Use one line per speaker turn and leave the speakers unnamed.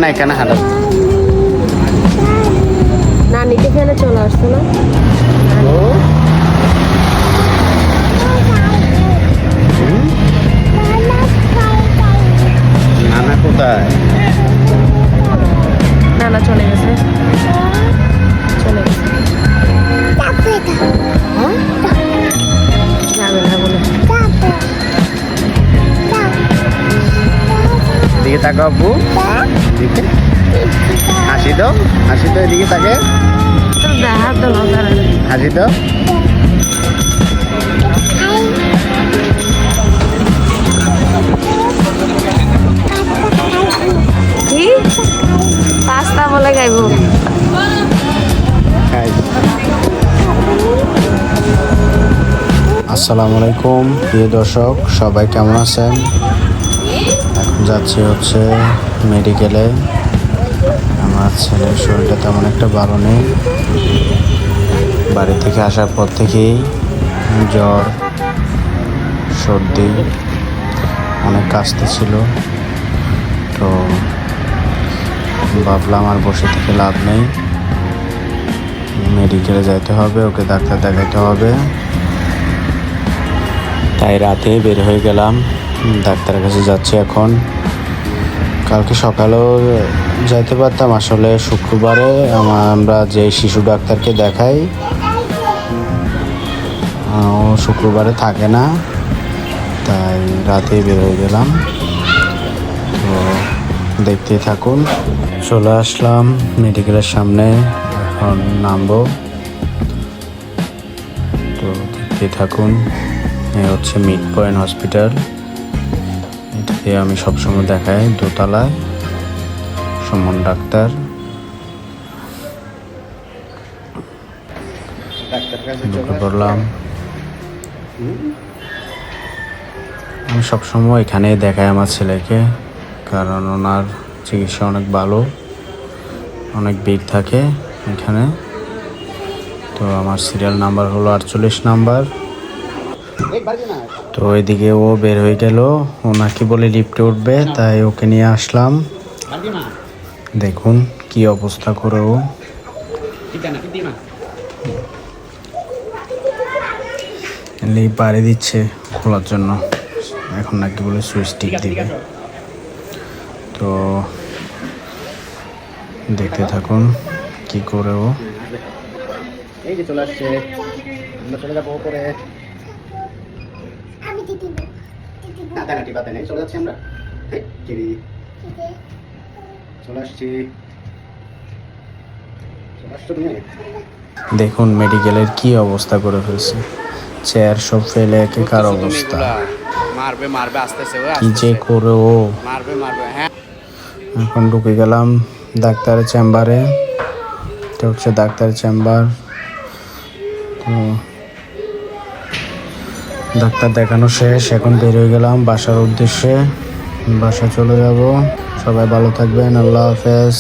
না এখানে হাঁটা
নানিকে ফেলে চলে আসতো না।
নানা কোথায়?
নানা চলে গেছে, চলে গেছে। যাবে না বলে।
এদিকে তাকো আব্বু, এদিকে হাসি দাও, হাসি দাও, এদিকে তাকে
দেখা তো
হাসি দাও।
কি পাস্তা বলে গাইব।
আসসালামু আলাইকুম প্রিয় দর্শক, সবাই কেমন আছেন? এখন যাচ্ছি হচ্ছে মেডিকেলে। আমার ছেলের শরীরটা তেমন একটা ভালো নেই। বাড়ি থেকে আসার পর থেকেই জ্বর, সর্দি, অনেক কাশতে ছিল। তো ভাবলাম আর বসে থেকে লাভ নেই, মেডিকেলে যাইতে হবে, ওকে ডাক্তার দেখাইতে হবে। তাই রাতে বের হয়ে গেলাম, ডাক্তারের কাছে যাচ্ছি এখন। কালকে সকালেও যাইতে পারতাম, আসলে শুক্রবারে আমরা যে শিশু ডাক্তারকে দেখাই ও শুক্রবারে থাকে না, তাই রাতে বের হয়ে গেলাম। তো দেখতেই থাকুন। চলে আসলাম মেডিকেলের সামনে, এখন নামবো। তো দেখতেই থাকুন। এ হচ্ছে মিড পয়েন্ট হসপিটাল। এটাতে আমি সবসময় দেখাই, দোতলায়, সুমন ডাক্তার। ঢুকে পড়লাম। আমি সবসময় এখানেই দেখাই আমার ছেলেকে, কারণ ওনার চিকিৎসা অনেক ভালো, অনেক ভিড় থাকে এখানে। তো আমার সিরিয়াল নাম্বার হলো 48 নাম্বার। তো এদিকে ও বের হয়ে গেল, ওনাকে বলে লিফটে উঠবে, তাই ওকে নিয়ে আসলাম। দেখুন কি অবস্থা করে ও। লিফট বাড়ি দিচ্ছে খোলার জন্য, এখন নাকি বলে সুইচ টিপ দিবে। তো দেখতে থাকুন কি করে ও। এই যে চলে আসছে, আমরা চলে যাবো করে। চলে যাচ্ছি আমরা, চলে আসছি। দেখুন মেডিকেলের কি অবস্থা করে ফেলছে, চেয়ার সব ফেলে একাকার অবস্থা।
মারবে মারবে আসতেছে,
কি যে করে ও।
মারবে মারবে। হ্যাঁ,
এখন ঢুকে গেলাম ডাক্তারের চেম্বারে। এটা হচ্ছে ডাক্তারের চেম্বার। তো ডাক্তার দেখানো শেষ, এখন বের হয়ে গেলাম বাসার উদ্দেশ্যে। বাসা চলে যাব। সবাই ভালো থাকবেন, আল্লাহ হাফেজ।